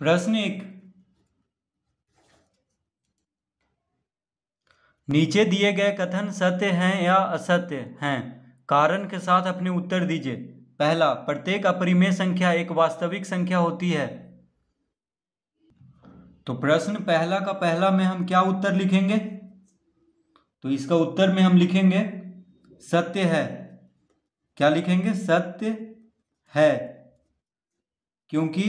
प्रश्न 1, नीचे दिए गए कथन सत्य हैं या असत्य हैं, कारण के साथ अपने उत्तर दीजिए। पहला, प्रत्येक अपरिमेय संख्या एक वास्तविक संख्या होती है। तो प्रश्न पहला का पहला में हम क्या उत्तर लिखेंगे? तो इसका उत्तर में हम लिखेंगे सत्य है। क्या लिखेंगे? सत्य है। क्योंकि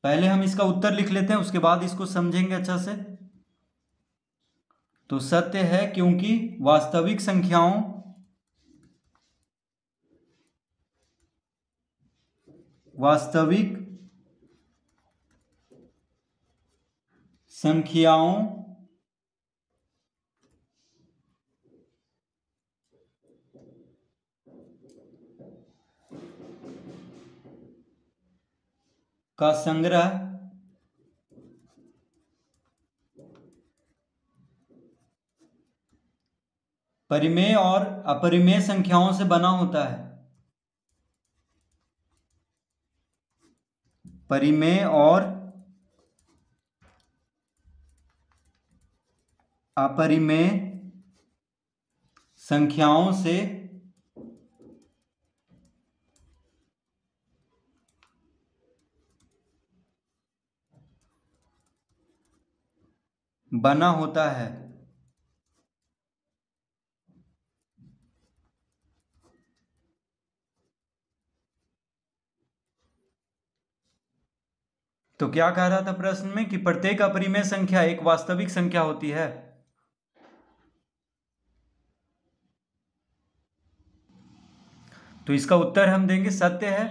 पहले हम इसका उत्तर लिख लेते हैं, उसके बाद इसको समझेंगे अच्छा से। तो सत्य है क्योंकि वास्तविक संख्याओं का संग्रह परिमेय और अपरिमेय संख्याओं से बना होता है। परिमेय और अपरिमेय संख्याओं से बना होता है। तो क्या कह रहा था प्रश्न में कि प्रत्येक अपरिमेय संख्या एक वास्तविक संख्या होती है। तो इसका उत्तर हम देंगे सत्य है,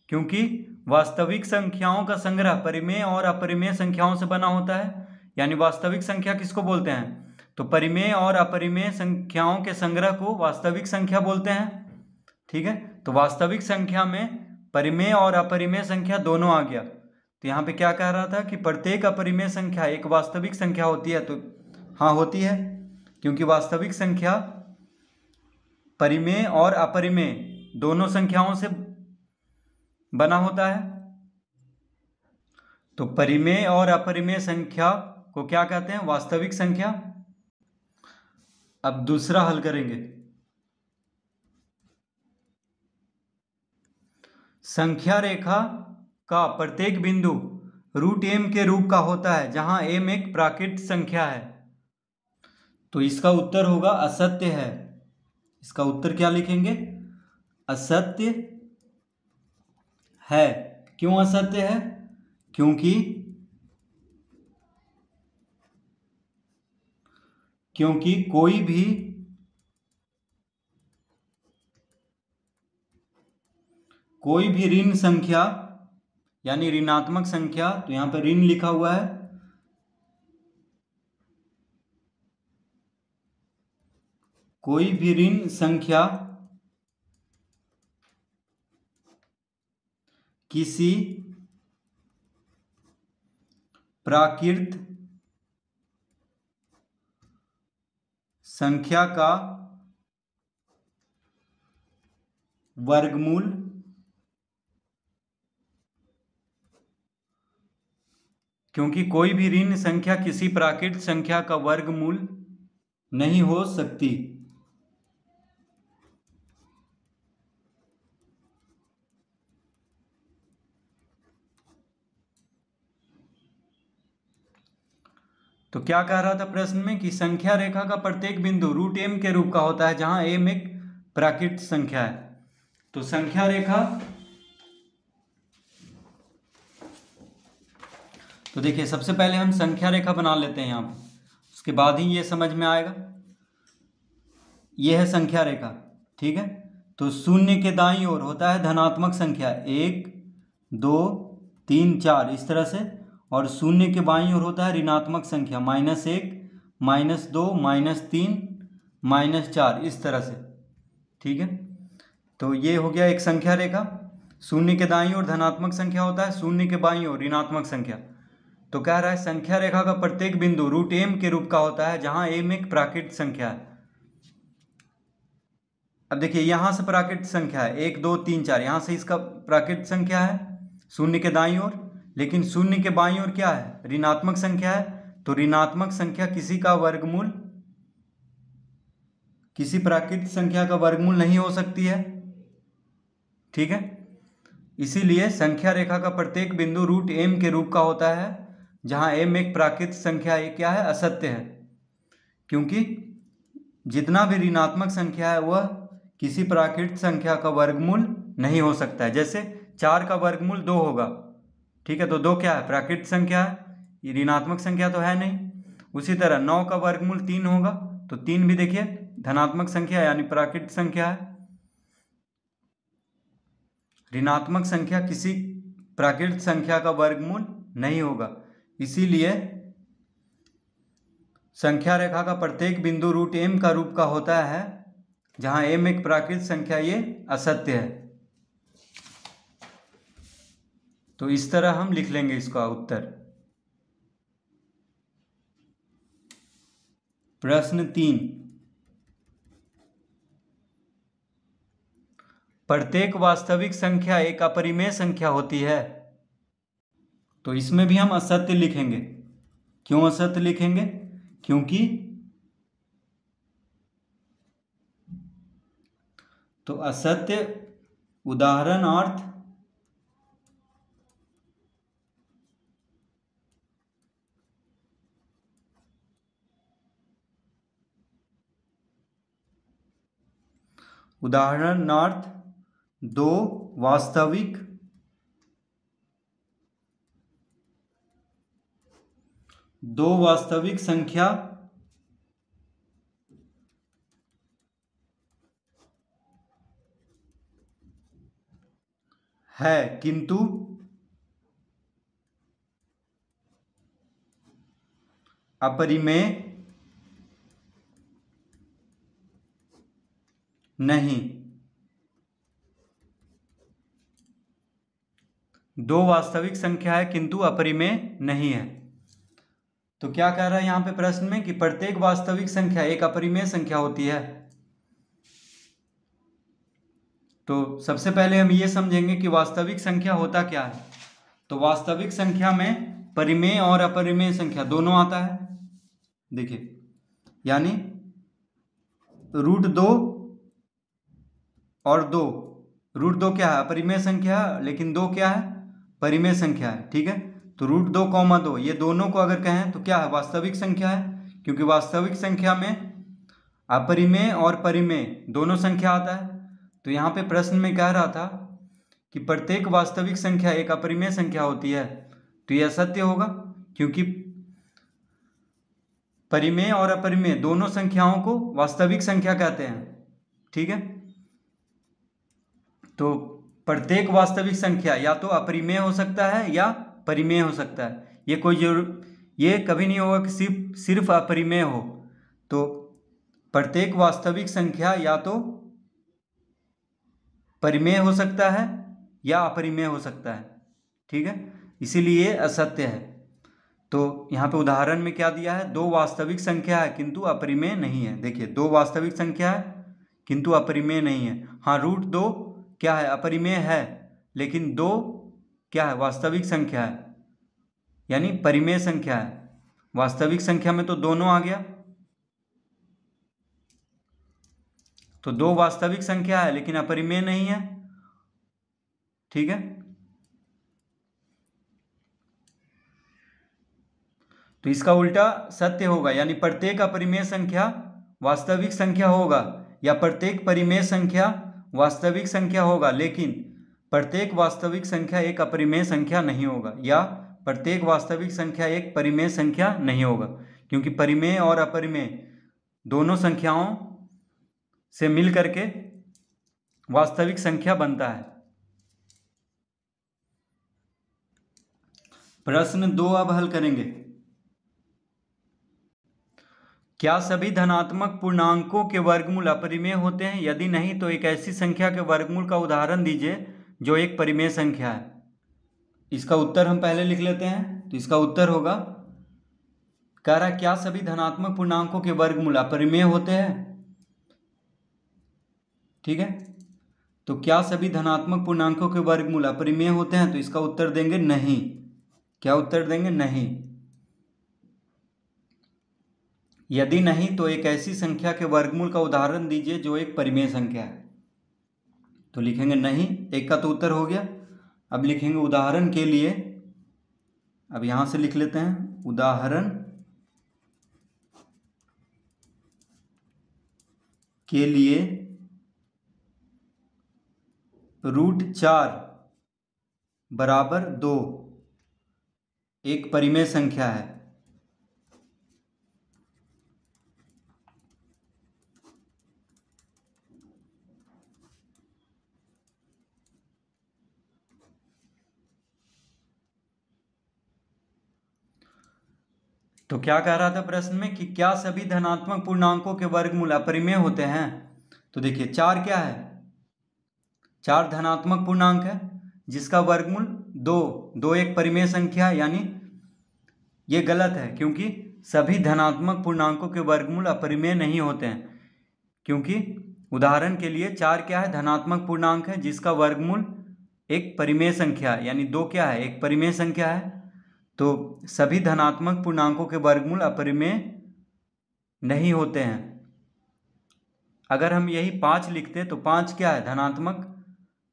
क्योंकि वास्तविक संख्याओं का संग्रह परिमेय और अपरिमेय संख्याओं से बना होता है। यानी वास्तविक संख्या किसको बोलते हैं? तो परिमेय और अपरिमेय संख्याओं के संग्रह को वास्तविक संख्या बोलते हैं। ठीक है, तो वास्तविक संख्या में परिमेय और अपरिमेय संख्या दोनों आ गया। तो यहाँ पे क्या कह रहा था कि प्रत्येक अपरिमेय संख्या एक वास्तविक संख्या होती है। तो हाँ, होती है, क्योंकि वास्तविक संख्या परिमेय और अपरिमेय दोनों संख्याओं से बना होता है। तो परिमेय और अपरिमेय संख्या को क्या कहते हैं? वास्तविक संख्या। अब दूसरा हल करेंगे। संख्या रेखा का प्रत्येक बिंदु √m के रूप का होता है, जहां m एक प्राकृत संख्या है। तो इसका उत्तर होगा असत्य है। इसका उत्तर क्या लिखेंगे? असत्य है। क्यों असत्य है? क्योंकि कोई भी ऋण संख्या यानी ऋणात्मक संख्या, तो यहां पर ऋण लिखा हुआ है, कोई भी ऋण संख्या किसी प्राकृत संख्या का वर्गमूल क्योंकि कोई भी ऋण संख्या किसी प्राकृत संख्या का वर्गमूल नहीं हो सकती। तो क्या कह रहा था प्रश्न में कि संख्या रेखा का प्रत्येक बिंदु √m के रूप का होता है, जहां m एक प्राकृत संख्या है। तो संख्या रेखा, तो देखिए सबसे पहले हम संख्या रेखा बना लेते हैं यहाँ पर, उसके बाद ही ये समझ में आएगा। ये है संख्या रेखा, ठीक है। तो शून्य के दाईं ओर होता है धनात्मक संख्या 1 2 3 4 इस तरह से, और शून्य के बाईं ओर होता है ऋणात्मक संख्या -1 -2 -3 -4 इस तरह से, ठीक है। तो ये हो गया एक संख्या रेखा। शून्य के दाईं ओर धनात्मक संख्या होता है, शून्य के बाईं ओर ऋणात्मक संख्या। तो कह रहा है संख्या रेखा का प्रत्येक बिंदु √m के रूप का होता है, जहां m एक प्राकृत संख्या है। अब देखिए यहां से प्राकृत संख्या है 1 2 3 4, यहां से इसका प्राकृत संख्या है शून्य के दाईं ओर, लेकिन शून्य के बाईं ओर क्या है, ऋणात्मक संख्या है। तो ऋणात्मक संख्या किसी का वर्गमूल, किसी प्राकृतिक संख्या का वर्गमूल नहीं हो सकती है, ठीक है। इसीलिए संख्या रेखा का प्रत्येक बिंदु रूट m के रूप का होता है, जहां m एक प्राकृतिक संख्या है, क्या है, असत्य है, क्योंकि जितना भी ऋणात्मक संख्या है वह किसी प्राकृतिक संख्या का वर्गमूल नहीं हो सकता है। जैसे 4 का वर्गमूल 2 होगा, ठीक है, तो 2 क्या है, प्राकृतिक संख्या है, ये ऋणात्मक संख्या तो है नहीं। उसी तरह 9 का वर्गमूल 3 होगा, तो 3 भी देखिए धनात्मक संख्या यानी प्राकृतिक संख्या है। ऋणात्मक संख्या किसी प्राकृतिक संख्या का वर्गमूल नहीं होगा, इसीलिए संख्या रेखा का प्रत्येक बिंदु रूट m का रूप का होता है, जहां m एक प्राकृतिक संख्या, ये असत्य है। तो इस तरह हम लिख लेंगे इसका उत्तर। प्रश्न 3, प्रत्येक वास्तविक संख्या एक अपरिमेय संख्या होती है। तो इसमें भी हम असत्य लिखेंगे। क्यों असत्य लिखेंगे, क्योंकि तो असत्य उदाहरणार्थ दो वास्तविक संख्या है किंतु अपरिमेय नहीं। दो वास्तविक संख्या है किंतु अपरिमेय नहीं है। तो क्या कह रहा है यहाँ पे प्रश्न में कि प्रत्येक वास्तविक संख्या एक अपरिमेय संख्या होती है। तो सबसे पहले हम ये समझेंगे कि वास्तविक संख्या होता क्या है। तो वास्तविक संख्या में परिमेय और अपरिमेय संख्या दोनों आता है। देखिए, यानी √2 और 2, √2 क्या है, अपरिमेय संख्या, लेकिन 2 क्या है, परिमेय संख्या है, ठीक है। तो √2, 2 ये दोनों को अगर कहें तो क्या है, वास्तविक संख्या है, क्योंकि वास्तविक संख्या में अपरिमेय और परिमेय दोनों संख्या आता है। तो यहाँ पे प्रश्न में कह रहा था कि प्रत्येक वास्तविक संख्या एक अपरिमेय संख्या होती है, तो यह सत्य होगा, क्योंकि परिमेय और अपरिमेय दोनों संख्याओं को वास्तविक संख्या कहते हैं, ठीक है। तो प्रत्येक वास्तविक संख्या या तो अपरिमेय हो सकता है या परिमेय हो सकता है। ये कभी नहीं होगा कि सिर्फ अपरिमेय हो। तो प्रत्येक वास्तविक संख्या या तो परिमेय हो सकता है या अपरिमेय हो सकता है, ठीक है, इसीलिए असत्य है। तो यहाँ पे उदाहरण में क्या दिया है, 2 वास्तविक संख्या है किंतु अपरिमेय नहीं है। देखिए, 2 वास्तविक संख्या है किंतु अपरिमेय नहीं है। हाँ, √2 क्या है, अपरिमेय है, लेकिन 2 क्या है, वास्तविक संख्या है, यानी परिमेय संख्या है। वास्तविक संख्या में तो दोनों आ गया। तो 2 वास्तविक संख्या है लेकिन अपरिमेय नहीं है, ठीक है। तो इसका उल्टा सत्य होगा, यानी प्रत्येक अपरिमेय संख्या वास्तविक संख्या होगा, या प्रत्येक परिमेय संख्या वास्तविक संख्या होगा, लेकिन प्रत्येक वास्तविक संख्या एक अपरिमेय संख्या नहीं होगा, या प्रत्येक वास्तविक संख्या एक परिमेय संख्या नहीं होगा, क्योंकि परिमेय और अपरिमेय दोनों संख्याओं से मिल करके वास्तविक संख्या बनता है। प्रश्न 2 अब हल करेंगे। क्या सभी धनात्मक पूर्णांकों के वर्गमूल अपरिमेय होते हैं? यदि नहीं तो एक ऐसी संख्या के वर्गमूल का उदाहरण दीजिए जो एक परिमेय संख्या है। इसका उत्तर हम पहले लिख लेते हैं। तो इसका उत्तर होगा, कह रहा क्या सभी धनात्मक पूर्णांकों के वर्गमूल अपरिमेय होते हैं, ठीक है। तो क्या सभी धनात्मक पूर्णांकों के वर्गमूल अपरिमेय होते हैं? तो इसका उत्तर देंगे नहीं। क्या उत्तर देंगे? नहीं। यदि नहीं तो एक ऐसी संख्या के वर्गमूल का उदाहरण दीजिए जो एक परिमेय संख्या है। तो लिखेंगे नहीं, एक का तो उत्तर हो गया। अब लिखेंगे उदाहरण के लिए, अब यहां से लिख लेते हैं उदाहरण के लिए √4 बराबर 2 एक परिमेय संख्या है। तो क्या कह रहा था प्रश्न में कि क्या सभी धनात्मक पूर्णांकों के वर्गमूल अपरिमेय होते हैं? तो देखिए 4 क्या है? 4 धनात्मक पूर्णांक है जिसका वर्गमूल 2 एक परिमेय संख्या है, यानी ये गलत है क्योंकि सभी धनात्मक पूर्णांकों के वर्गमूल अपरिमेय नहीं होते हैं। क्योंकि उदाहरण के लिए 4 क्या है? धनात्मक पूर्णांक है जिसका वर्गमूल एक परिमेय संख्या है, यानी 2 क्या है? एक परिमेय संख्या है। तो सभी धनात्मक पूर्णांकों के वर्गमूल अपरिमेय नहीं होते हैं। अगर हम यही 5 लिखते तो 5 क्या है? धनात्मक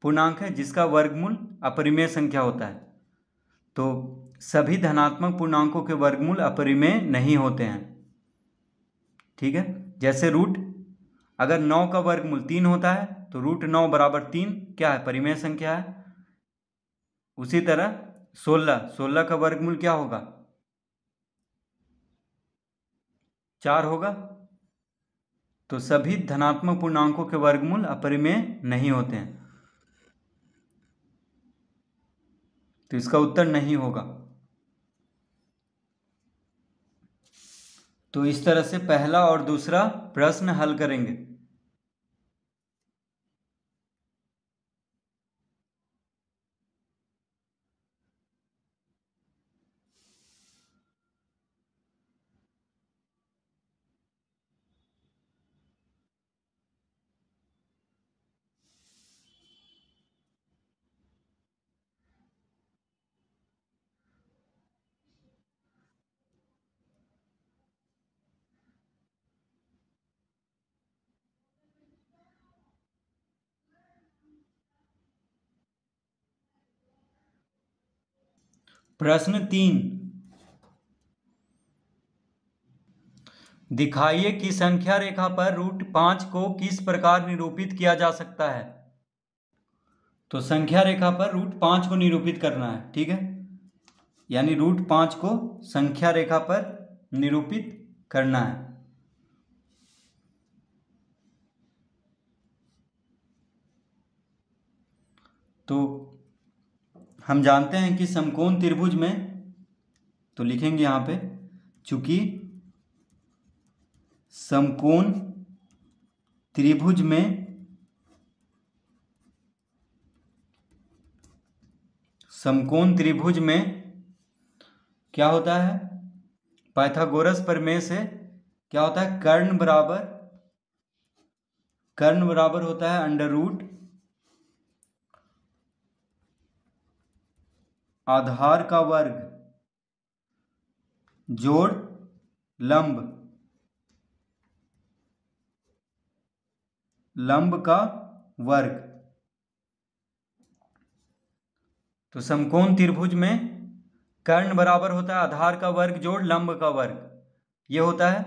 पूर्णांक है जिसका वर्गमूल अपरिमेय संख्या होता है। तो सभी धनात्मक पूर्णांकों के वर्गमूल अपरिमेय नहीं होते हैं। ठीक है, जैसे अगर 9 का वर्गमूल 3 होता है तो √9 बराबर 3 क्या है? परिमेय संख्या है। उसी तरह 16 का वर्गमूल क्या होगा? 4 होगा। तो सभी धनात्मक पूर्णांकों के वर्गमूल अपरिमेय नहीं होते हैं, तो इसका उत्तर नहीं होगा। तो इस तरह से पहला और दूसरा प्रश्न हल करेंगे। प्रश्न 3, दिखाइए कि संख्या रेखा पर √5 को किस प्रकार निरूपित किया जा सकता है। तो संख्या रेखा पर √5 को निरूपित करना है। ठीक है, यानी √5 को संख्या रेखा पर निरूपित करना है। तो हम जानते हैं कि समकोण त्रिभुज में, तो लिखेंगे यहां पे, चूंकि समकोण त्रिभुज में क्या होता है? पाइथागोरस प्रमेय से क्या होता है? कर्ण बराबर होता है √ आधार का वर्ग जोड़ लंब का वर्ग। तो समकोण त्रिभुज में कर्ण बराबर होता है आधार का वर्ग जोड़ लंब का वर्ग, ये होता है।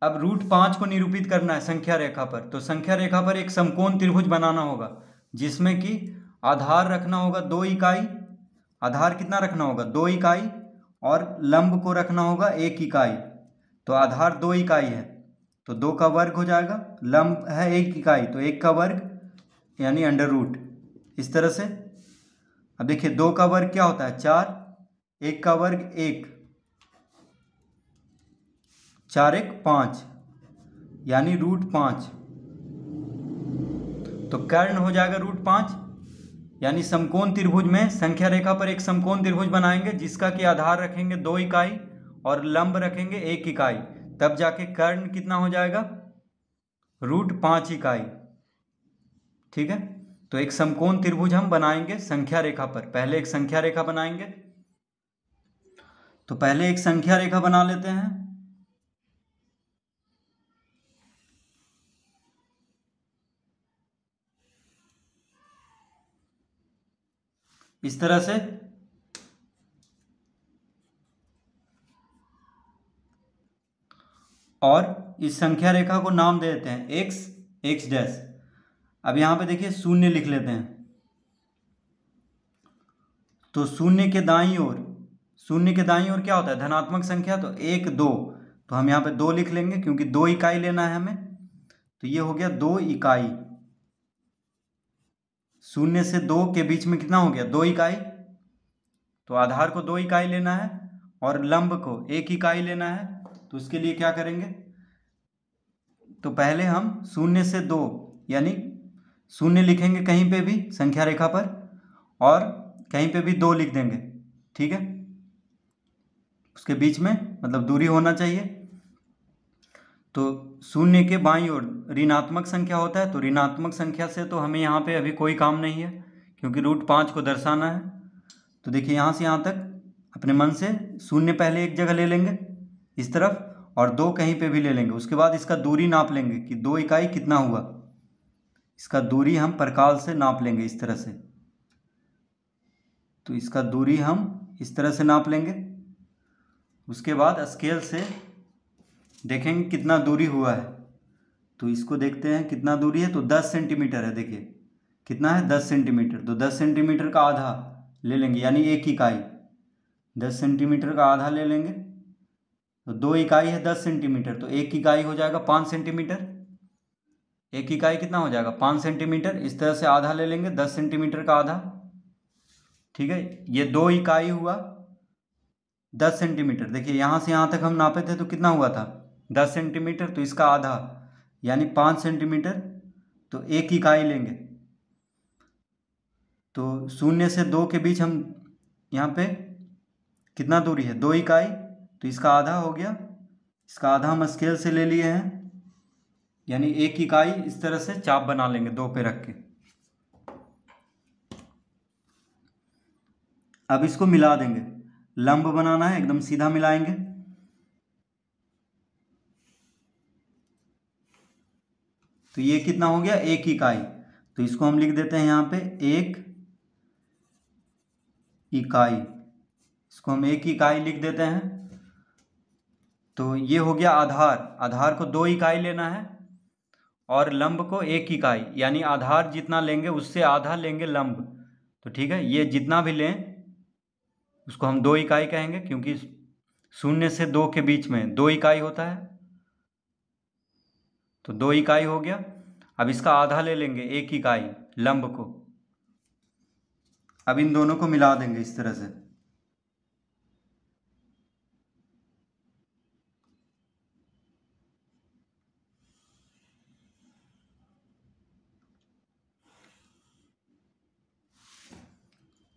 अब √5 को निरूपित करना है संख्या रेखा पर, तो संख्या रेखा पर एक समकोण त्रिभुज बनाना होगा जिसमें कि आधार रखना होगा 2 इकाई। आधार कितना रखना होगा? 2 इकाई, और लंब को रखना होगा 1 इकाई। तो आधार 2 इकाई है तो 2 का वर्ग हो जाएगा, लंब है 1 इकाई तो 1 का वर्ग यानी √। इस तरह से अब देखिए 2 का वर्ग क्या होता है? 4, 1 का वर्ग 1, 4 1 5 यानी √5। तो कर्ण हो जाएगा √5, यानी समकोण त्रिभुज में संख्या रेखा पर एक समकोण त्रिभुज बनाएंगे जिसका कि आधार रखेंगे 2 इकाई और लंब रखेंगे 1 इकाई, तब जाके कर्ण कितना हो जाएगा? √5 इकाई। ठीक है। तो एक समकोण त्रिभुज हम बनाएंगे संख्या रेखा पर। पहले एक संख्या रेखा बनाएंगे, तो पहले एक संख्या रेखा बना लेते हैं। इस तरह से, और इस संख्या रेखा को नाम दे देते हैं एक्स, एक्स डैश। अब यहां पे देखिए शून्य लिख लेते हैं। तो शून्य के दाईं ओर, शून्य के दाईं ओर क्या होता है? धनात्मक संख्या। तो 1 2, तो हम यहाँ पे 2 लिख लेंगे क्योंकि 2 इकाई लेना है हमें। तो ये हो गया 2 इकाई। शून्य से 2 के बीच में कितना हो गया? 2 इकाई। तो आधार को 2 इकाई लेना है और लंब को 1 इकाई लेना है। तो उसके लिए क्या करेंगे? तो पहले हम शून्य से 2 यानी शून्य लिखेंगे कहीं पे भी संख्या रेखा पर, और कहीं पे भी 2 लिख देंगे। ठीक है, उसके बीच में मतलब दूरी होना चाहिए। तो शून्य के बाईं ओर ऋणात्मक संख्या होता है, तो ऋणात्मक संख्या से तो हमें यहाँ पे अभी कोई काम नहीं है क्योंकि √5 को दर्शाना है। तो देखिए यहाँ से यहाँ तक अपने मन से शून्य पहले एक जगह ले लेंगे इस तरफ, और 2 कहीं पे भी ले लेंगे। उसके बाद इसका दूरी नाप लेंगे कि 2 इकाई कितना हुआ। इसका दूरी हम प्रकाल से नाप लेंगे इस तरह से। तो इसका दूरी हम इस तरह से नाप लेंगे। उसके बाद स्केल से देखेंगे कितना दूरी हुआ है। तो इसको देखते हैं कितना दूरी है। तो 10 सेंटीमीटर है। देखिए कितना है? 10 सेंटीमीटर। तो 10 सेंटीमीटर का आधा ले लेंगे यानी 1 इकाई। 10 सेंटीमीटर का आधा ले लेंगे तो 2 इकाई है 10 सेंटीमीटर, तो 1 इकाई हो जाएगा 5 सेंटीमीटर। 1 इकाई कितना हो जाएगा? 5 सेंटीमीटर। इस तरह से आधा ले लेंगे, 10 सेंटीमीटर का आधा। ठीक है, ये 2 इकाई हुआ 10 सेंटीमीटर। देखिए यहाँ से यहाँ तक हम नापे थे तो कितना हुआ था? 10 सेंटीमीटर। तो इसका आधा यानी 5 सेंटीमीटर, तो 1 इकाई लेंगे। तो शून्य से 2 के बीच हम यहाँ पे कितना दूरी है? 2 इकाई। तो इसका आधा हो गया। इसका आधा हम स्केल से ले लिए हैं यानी 1 इकाई। इस तरह से चाप बना लेंगे 2 पे रख के। अब इसको मिला देंगे। लंब बनाना है, एकदम सीधा मिलाएंगे। तो ये कितना हो गया? 1 इकाई। तो इसको हम लिख देते हैं यहाँ पे 1 इकाई। इसको हम 1 इकाई लिख देते हैं। तो ये हो गया आधार। आधार को 2 इकाई लेना है और लंब को 1 इकाई, यानी आधार जितना लेंगे उससे आधा लेंगे लंब। तो ठीक है, ये जितना भी लें उसको हम 2 इकाई कहेंगे क्योंकि शून्य से 2 के बीच में 2 इकाई होता है। तो 2 इकाई हो गया। अब इसका आधा ले लेंगे 1 इकाई लंब को। अब इन दोनों को मिला देंगे इस तरह से।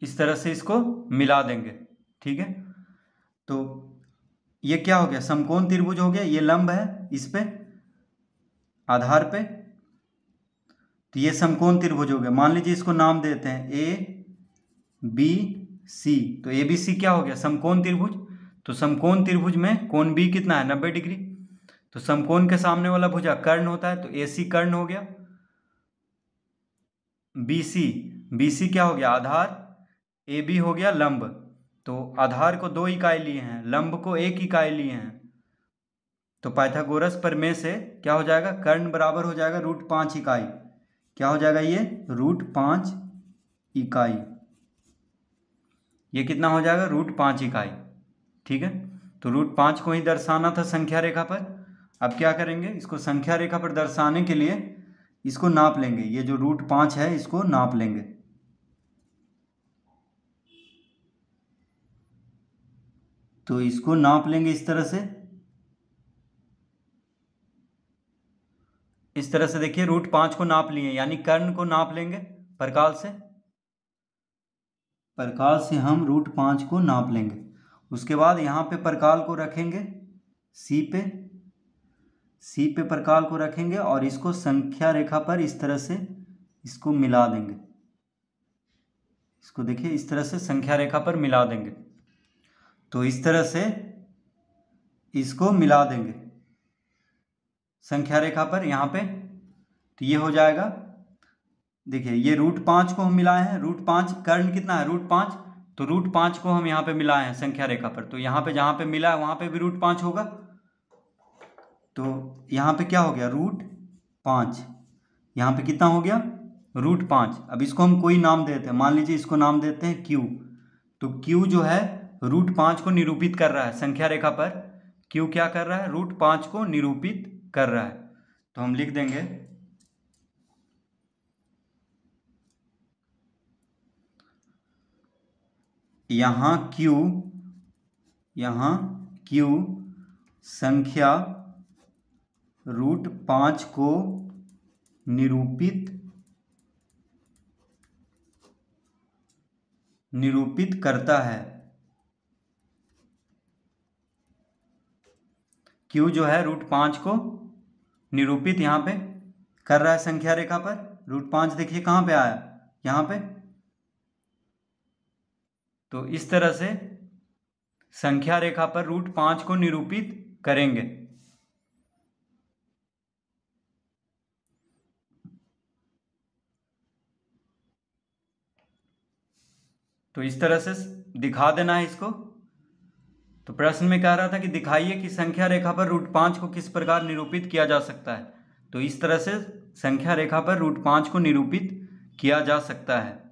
इस तरह से इसको मिला देंगे। ठीक है, तो ये क्या हो गया? समकोण त्रिभुज हो गया। ये लंब है इस पे आधार पे, तो ये समकोण त्रिभुज हो गया। मान लीजिए इसको नाम देते हैं ABC। तो ABC क्या हो गया? समकोण त्रिभुज। तो समकोण त्रिभुज में कोण B कितना है? 90 डिग्री। तो समकोण के सामने वाला भुजा कर्ण होता है, तो AC कर्ण हो गया। BC क्या हो गया? आधार। AB हो गया लंब। तो आधार को 2 इकाई लिए हैं, लंब को 1 इकाई लिए हैं। तो पाइथागोरस प्रमेय से क्या हो जाएगा? कर्ण बराबर हो जाएगा √5 इकाई। क्या हो जाएगा ये? √5 इकाई। ये कितना हो जाएगा? √5 इकाई। ठीक है, तो √5 को ही दर्शाना था संख्या रेखा पर। अब क्या करेंगे? इसको संख्या रेखा पर दर्शाने के लिए इसको नाप लेंगे। ये जो √5 है इसको नाप लेंगे। तो इसको नाप लेंगे इस तरह से। इस तरह से देखिए √5 को नाप लिए, यानी कर्ण को नाप लेंगे प्रकाल से। प्रकाल से हम √5 को नाप लेंगे। उसके बाद यहाँ पे प्रकाल को रखेंगे C पे प्रकाल को रखेंगे और इसको संख्या रेखा पर इस तरह से इसको मिला देंगे, इसको देखिए इस तरह से संख्या रेखा पर मिला देंगे। तो इस तरह से इसको मिला देंगे संख्या रेखा पर यहाँ पे, तो ये हो जाएगा। देखिए ये √5 को हम मिलाए हैं, √5 कर्ण कितना है √5, तो √5 को हम यहाँ पे मिलाए हैं संख्या रेखा पर, तो यहाँ पे जहाँ पे मिला है वहाँ पे भी √5 होगा। तो यहाँ पे क्या हो गया √5, यहाँ पे कितना हो गया √5। अब इसको हम कोई नाम देते हैं, मान लीजिए इसको नाम देते हैं Q। तो Q जो है √5 को निरूपित कर रहा है संख्या रेखा पर, Q क्या कर रहा है √5 को निरूपित कर रहा है। तो हम लिख देंगे यहाँ Q संख्या √5 को निरूपित करता है। Q जो है √5 को निरूपित यहाँ पे कर रहा है संख्या रेखा पर। √5 देखिए कहाँ पे आया, यहाँ पे। तो इस तरह से संख्या रेखा पर √5 को निरूपित करेंगे। तो इस तरह से दिखा देना है इसको। तो प्रश्न में कह रहा था कि दिखाइए कि संख्या रेखा पर √5 को किस प्रकार निरूपित किया जा सकता है। तो इस तरह से संख्या रेखा पर √5 को निरूपित किया जा सकता है।